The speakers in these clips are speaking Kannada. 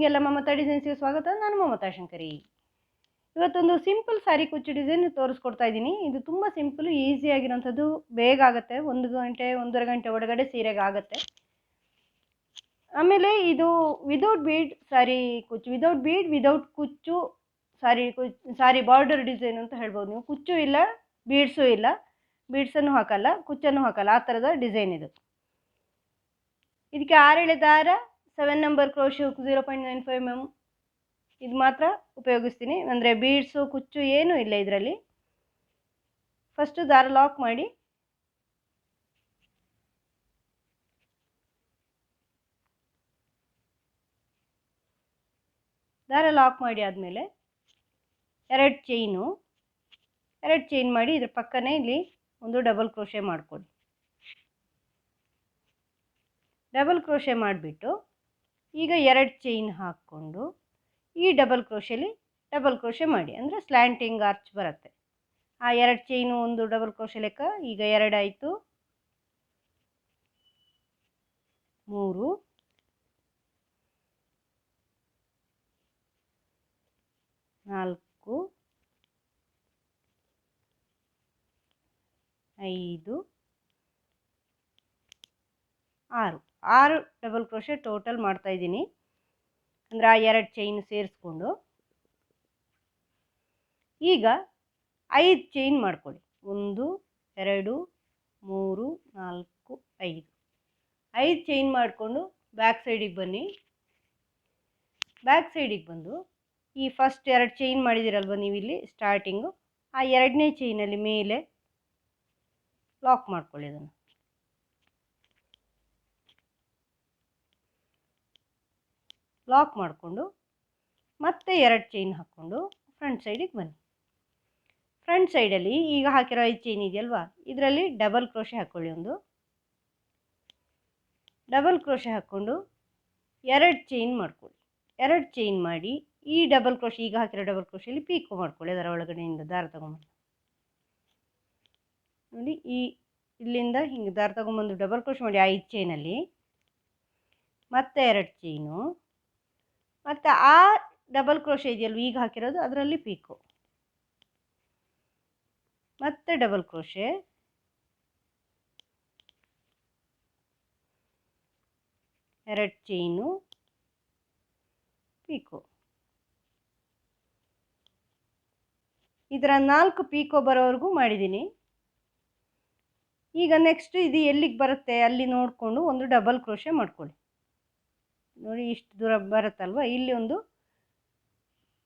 ನಿಮಗೆಲ್ಲ ಮಮತಾ ಡಿಸೈನ್ಸ್ಗೆ ಸ್ವಾಗತ. ನಾನು ಮಮತಾ ಶಂಕರಿ. ಇವತ್ತೊಂದು ಸಿಂಪಲ್ ಸಾರಿ ಕುಚ್ಚು ಡಿಸೈನ್ ತೋರಿಸ್ಕೊಡ್ತಾ ಇದ್ದೀನಿ. ಇದು ತುಂಬ ಸಿಂಪಲ್, ಈಸಿ ಆಗಿರೋಂಥದ್ದು, ಬೇಗ ಆಗುತ್ತೆ. 1 ಗಂಟೆ 1.5 ಗಂಟೆ ಒಳಗಡೆ ಸೀರೆಗೆ ಆಗುತ್ತೆ. ಆಮೇಲೆ ಇದು ವಿದೌಟ್ ಬೀಡ್ ಸಾರಿ ಕುಚ್ಚು, ವಿದೌಟ್ ಬೀಡ್ ವಿದೌಟ್ ಕುಚ್ಚು ಸಾರಿ ಬಾರ್ಡರ್ ಡಿಸೈನ್ ಅಂತ ಹೇಳ್ಬೋದು ನೀವು. ಕುಚ್ಚು ಇಲ್ಲ, ಬೀಡ್ಸು ಇಲ್ಲ, ಬೀಡ್ಸನ್ನು ಹಾಕಲ್ಲ, ಕುಚ್ಚನ್ನು ಹಾಕಲ್ಲ, ಆ ಥರದ ಡಿಸೈನ್ ಇದು. ಇದಕ್ಕೆ 6 ಎಳೆ ದಾರ, 7 ನಂಬರ್ ಕ್ರೋಶೆ ಹುಕ್ 0.95 mm ಇದು ಮಾತ್ರ ಉಪಯೋಗಿಸ್ತೀನಿ. ಅಂದರೆ ಬೀಡ್ಸು ಕುಚ್ಚು ಏನೂ ಇಲ್ಲ ಇದರಲ್ಲಿ. ಫಸ್ಟು ದಾರ ಲಾಕ್ ಮಾಡಿ, ದಾರ ಲಾಕ್ ಮಾಡಿ ಆದಮೇಲೆ 2 ಚೈನ್ ಮಾಡಿ ಇದ್ರ ಪಕ್ಕನೇ ಇಲ್ಲಿ ಒಂದು ಡಬಲ್ ಕ್ರೋಶೆ ಮಾಡ್ಕೊಳ್ಳಿ. ಡಬಲ್ ಕ್ರೋಶೆ ಮಾಡಿಬಿಟ್ಟು ಈಗ 2 ಚೈನ್ ಹಾಕ್ಕೊಂಡು ಈ ಡಬಲ್ ಕ್ರೋಶೆಲಿ ಡಬಲ್ ಕ್ರೋಶೆ ಮಾಡಿ, ಅಂದರೆ ಸ್ಲ್ಯಾಂಟಿಂಗ್ ಆರ್ಚ್ ಬರುತ್ತೆ. ಆ 2 ಚೈನು ಒಂದು ಡಬಲ್ ಕ್ರೋಶೆ ಲೆಕ್ಕ. ಈಗ 2 ಆಯಿತು, 3, 4, 5, 6 ಡಬಲ್ ಕ್ರೋಶೆ ಟೋಟಲ್ ಮಾಡ್ತಾ ಇದ್ದೀನಿ. ಅಂದರೆ ಆ 2 ಚೈನ್ ಸೇರಿಸ್ಕೊಂಡು ಈಗ 5 ಚೈನ್ ಮಾಡ್ಕೊಳ್ಳಿ. 1, 2, 3, 4, 5 ಚೈನ್ ಮಾಡಿಕೊಂಡು ಬ್ಯಾಕ್ ಸೈಡಿಗೆ ಬನ್ನಿ. ಬ್ಯಾಕ್ ಸೈಡಿಗೆ ಬಂದು ಈ ಫಸ್ಟ್ 2 ಚೈನ್ ಮಾಡಿದಿರಲ್ವ ನೀವಿಲ್ಲಿ ಸ್ಟಾರ್ಟಿಂಗು, ಆ 2ನೇ ಚೈನಲ್ಲಿ ಮೇಲೆ ಲಾಕ್ ಮಾಡ್ಕೊಳ್ಳಿ. ಅದನ್ನು ಲಾಕ್ ಮಾಡಿಕೊಂಡು ಮತ್ತೆ 2 ಚೈನ್ ಹಾಕ್ಕೊಂಡು ಫ್ರಂಟ್ ಸೈಡಿಗೆ ಬನ್ನಿ. ಫ್ರಂಟ್ ಸೈಡಲ್ಲಿ ಈಗ ಹಾಕಿರೋ 5 ಚೈನ್ ಇದೆಯಲ್ವಾ, ಇದರಲ್ಲಿ ಡಬಲ್ ಕ್ರೋಶೆ ಹಾಕ್ಕೊಳ್ಳಿ. ಒಂದು ಡಬಲ್ ಕ್ರೋಶೆ ಹಾಕ್ಕೊಂಡು 2 ಚೈನ್ ಮಾಡ್ಕೊಳ್ಳಿ. 2 ಚೈನ್ ಮಾಡಿ ಈ ಡಬಲ್ ಕ್ರೋಶೆ, ಈಗ ಹಾಕಿರೋ ಡಬಲ್ ಕ್ರೋಶೆಯಲ್ಲಿ ಪೀಕೋ ಮಾಡ್ಕೊಳ್ಳಿ. ಅದರ ಒಳಗಡೆಯಿಂದ ದಾರ ತಗೊಂಬಂದು ನೋಡಿ, ಇಲ್ಲಿಂದ ಹಿಂಗೆ ದಾರ ತಗೊಂಬಂದು ಡಬಲ್ ಕ್ರೋಶೆ ಮಾಡಿ 5 ಚೈನಲ್ಲಿ, ಮತ್ತೆ 2 ಚೈನು, ಮತ್ತು ಆ ಡಬಲ್ ಕ್ರೋಶೆ ಇದೆಯಲ್ವ ಈಗ ಹಾಕಿರೋದು, ಅದರಲ್ಲಿ ಪೀಕೋ, ಮತ್ತೆ ಡಬಲ್ ಕ್ರೋಶೆ, 2 ಚೈನು, ಪೀಕೋ. ಇದರ 4 ಪೀಕೋ ಬರೋವರೆಗೂ ಮಾಡಿದ್ದೀನಿ. ಈಗ ನೆಕ್ಸ್ಟ್ ಇದು ಎಲ್ಲಿಗೆ ಬರುತ್ತೆ ಅಲ್ಲಿ ನೋಡಿಕೊಂಡು ಒಂದು ಡಬಲ್ ಕ್ರೋಶೆ ಮಾಡ್ಕೊಳ್ಳಿ. ನೋಡಿ ಇಷ್ಟು ದೂರ ಬರುತ್ತಲ್ವ, ಇಲ್ಲಿ ಒಂದು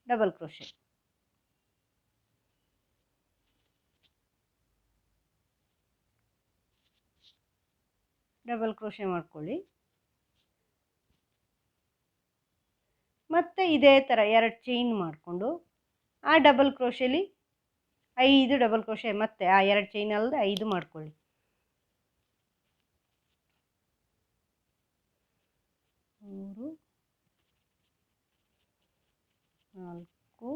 ಡಬಲ್ ಕ್ರೋಶೆ, ಡಬಲ್ ಕ್ರೋಶೆ ಮಾಡ್ಕೊಳ್ಳಿ. ಮತ್ತು ಇದೇ ಥರ 2 ಚೈನ್ ಮಾಡಿಕೊಂಡು ಆ ಡಬಲ್ ಕ್ರೋಶೆಲಿ 5 ಡಬಲ್ ಕ್ರೋಶೆ, ಮತ್ತೆ ಆ 2 ಚೈನ್ ಅಲ್ಲದೆ 5 ಮಾಡ್ಕೊಳ್ಳಿ. 3, 4,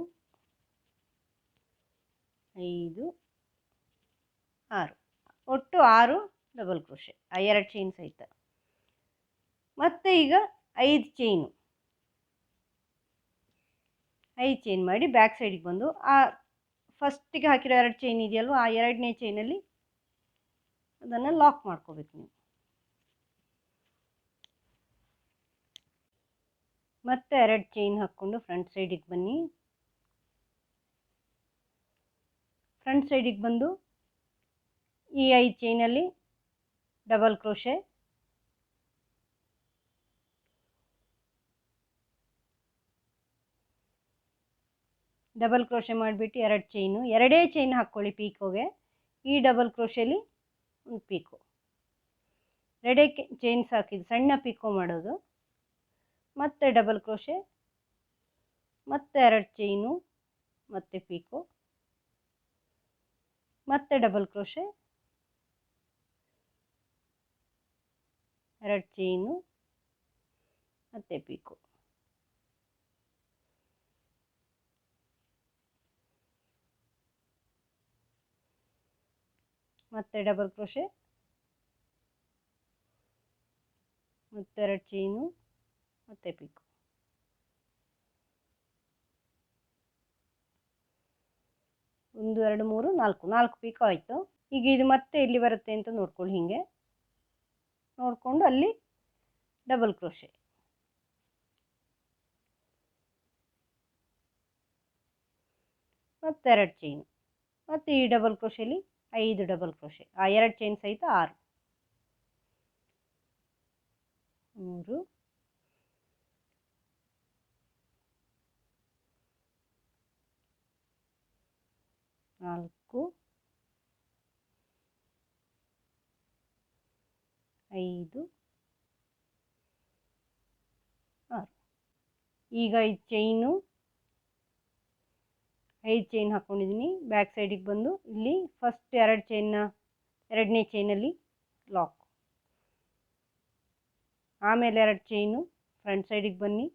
5, 6, ಒಟ್ಟು 6 ಡಬಲ್ ಕ್ರೋಶೆ ಆ 2 ಚೈನ್ ಸಹಿತ. ಮತ್ತು ಈಗ 5 ಚೈನ್ ಮಾಡಿ ಬ್ಯಾಕ್ ಸೈಡಿಗೆ ಬಂದು ಆ ಫಸ್ಟಿಗೆ ಹಾಕಿರೋ 2 ಚೈನ್ ಇದೆಯಲ್ವ, ಆ 2ನೇ ಚೈನಲ್ಲಿ ಅದನ್ನು ಲಾಕ್ ಮಾಡ್ಕೋಬೇಕು ನೀವು. ಮತ್ತೆ 2 ಚೈನ್ ಹಾಕ್ಕೊಂಡು ಫ್ರಂಟ್ ಸೈಡಿಗೆ ಬನ್ನಿ. ಫ್ರಂಟ್ ಸೈಡಿಗೆ ಬಂದು ಈ 5 ಚೈನಲ್ಲಿ ಡಬಲ್ ಕ್ರೋಶೆ, ಡಬಲ್ ಕ್ರೋಶೆ ಮಾಡಿಬಿಟ್ಟು 2 ಚೈನು, 2 ಚೈನ್ ಹಾಕ್ಕೊಳ್ಳಿ ಪೀಕೋಗೆ. ಈ ಡಬಲ್ ಕ್ರೋಶೆಲಿ ಒಂದು ಪೀಕೋ, 2 ಚೈನ್ಸ್ ಹಾಕಿದ್ದು ಸಣ್ಣ ಪೀಕೋ ಮಾಡೋದು. ಮತ್ತೆ ಡಬಲ್ ಕ್ರೋಶೆ, ಮತ್ತೆ 2 ಚೈನು, ಮತ್ತೆ ಪೀಕೋ, ಮತ್ತೆ ಡಬಲ್ ಕ್ರೋಶೆ, 2 ಚೈನು, ಮತ್ತೆ ಪೀಕೋ. ಮತ್ತೆ ಡಬಲ್ ಕ್ರೋಶೆ, ಮತ್ತೆ 2 ಚೈನು, ಮತ್ತೆ ಪೀಕೋ. 1 2 3 4 4 ಪೀಕೋ ಆಯಿತು. ಈಗ ಇದು ಮತ್ತೆ ಎಲ್ಲಿ ಬರುತ್ತೆ ಅಂತ ನೋಡ್ಕೊಳ್ಳಿ. ಹೀಗೆ ನೋಡಿಕೊಂಡು ಅಲ್ಲಿ ಡಬಲ್ ಕ್ರೋಶೆ, ಮತ್ತು 2 ಚೈನು, ಮತ್ತು ಈ ಡಬಲ್ ಕ್ರೋಶೆಯಲ್ಲಿ 5 ಡಬಲ್ ಕ್ರೋಶೆ, ಆ 2 ಚೈನ್ ಸಹಿತ 6, 3 4 5 6. ಈಗ ಈ ಚೈನು 5 ಚೈನ್ ಹಾಕ್ಕೊಂಡಿದ್ದೀನಿ. ಬ್ಯಾಕ್ ಸೈಡಿಗೆ ಬಂದು ಇಲ್ಲಿ ಫಸ್ಟ್ 2 ಚೈನ್ನ ಎರಡನೇ ಚೈನಲ್ಲಿ ಲಾಕ್, ಆಮೇಲೆ 2 ಚೈನು ಫ್ರಂಟ್ ಸೈಡಿಗೆ ಬನ್ನಿ,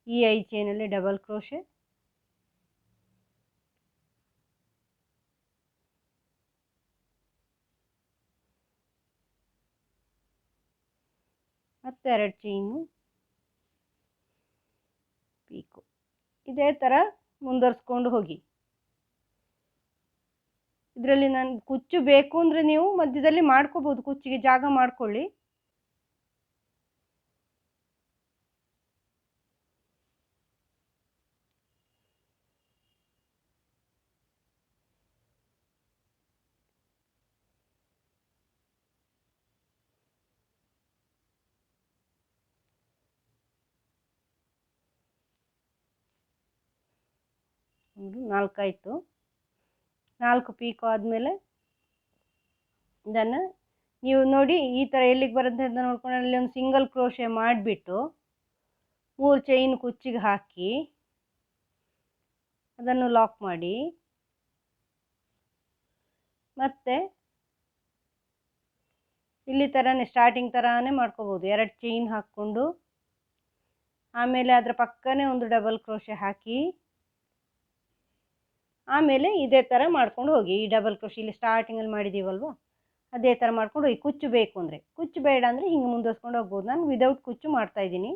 ಈ 5 ಚೈನಲ್ಲಿ ಡಬಲ್ ಕ್ರೋಶೆ, ಮತ್ತು 2 ಚೈನು ಪೀಕೋ. ಇದೇ ಥರ ಮುಂದುವರಿಸ್ಕೊಂಡು ಹೋಗಿ. ಇದರಲ್ಲಿ ನಾನು ಕುಚ್ಚು ಬೇಕು ಅಂದರೆ ನೀವು ಮಧ್ಯದಲ್ಲಿ ಮಾಡ್ಕೋಬೋದು, ಕುಚ್ಚಿಗೆ ಜಾಗ ಮಾಡ್ಕೊಳ್ಳಿ. ಒಂದು 4 ಆಯಿತು. 4 ಪೀಕೋ ಆದಮೇಲೆ ಇದನ್ನು ನೀವು ನೋಡಿ ಈ ಥರ ಎಲ್ಲಿಗೆ ಬರುತ್ತೆ ಅಂತ ನೋಡ್ಕೊಂಡು ಅಲ್ಲಿ ಒಂದು ಸಿಂಗಲ್ ಕ್ರೋಶೆ ಮಾಡಿಬಿಟ್ಟು 3 ಚೈನ್ ಕುಚ್ಚಿಗೆ ಹಾಕಿ ಅದನ್ನು ಲಾಕ್ ಮಾಡಿ, ಮತ್ತು ಇಲ್ಲಿ ಥರನೇ ಸ್ಟಾರ್ಟಿಂಗ್ ಥರನೇ ಮಾಡ್ಕೋಬೋದು. 2 ಚೈನ್ ಹಾಕ್ಕೊಂಡು ಆಮೇಲೆ ಅದರ ಪಕ್ಕನೇ ಒಂದು ಡಬಲ್ ಕ್ರೋಶೆ ಹಾಕಿ, ಆಮೇಲೆ ಇದೇ ಥರ ಮಾಡ್ಕೊಂಡು ಹೋಗಿ. ಈ ಡಬಲ್ ಕ್ರೋಶೆ ಇಲ್ಲಿ ಸ್ಟಾರ್ಟಿಂಗಲ್ಲಿ ಮಾಡಿದ್ದೀವಲ್ವ, ಅದೇ ಥರ ಮಾಡ್ಕೊಂಡು ಹೋಗಿ. ಕುಚ್ಚು ಬೇಕು ಅಂದರೆ, ಕುಚ್ಚು ಬೇಡ ಅಂದರೆ ಹಿಂಗೆ ಮುಂದುವರ್ಸ್ಕೊಂಡು ಹೋಗ್ಬೋದು. ನಾನು ವಿದೌಟ್ ಕುಚ್ಚು ಮಾಡ್ತಾಯಿದ್ದೀನಿ,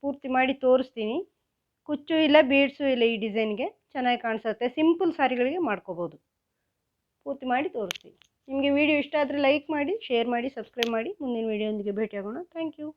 ಪೂರ್ತಿ ಮಾಡಿ ತೋರಿಸ್ತೀನಿ. ಕುಚ್ಚು ಇಲ್ಲ, ಬೀಡ್ಸು ಇಲ್ಲ, ಈ ಡಿಸೈನ್ಗೆ ಚೆನ್ನಾಗಿ ಕಾಣಿಸುತ್ತೆ. ಸಿಂಪಲ್ ಸಾರಿಗಳಿಗೆ ಮಾಡ್ಕೋಬೋದು. ಪೂರ್ತಿ ಮಾಡಿ ತೋರಿಸ್ತೀನಿ. ನಿಮಗೆ ವಿಡಿಯೋ ಇಷ್ಟ ಆದರೆ ಲೈಕ್ ಮಾಡಿ, ಶೇರ್ ಮಾಡಿ, ಸಬ್ಸ್ಕ್ರೈಬ್ ಮಾಡಿ. ಮುಂದಿನ ವಿಡಿಯೋದೊಂದಿಗೆ ಭೇಟಿಯಾಗೋಣ. Thank you.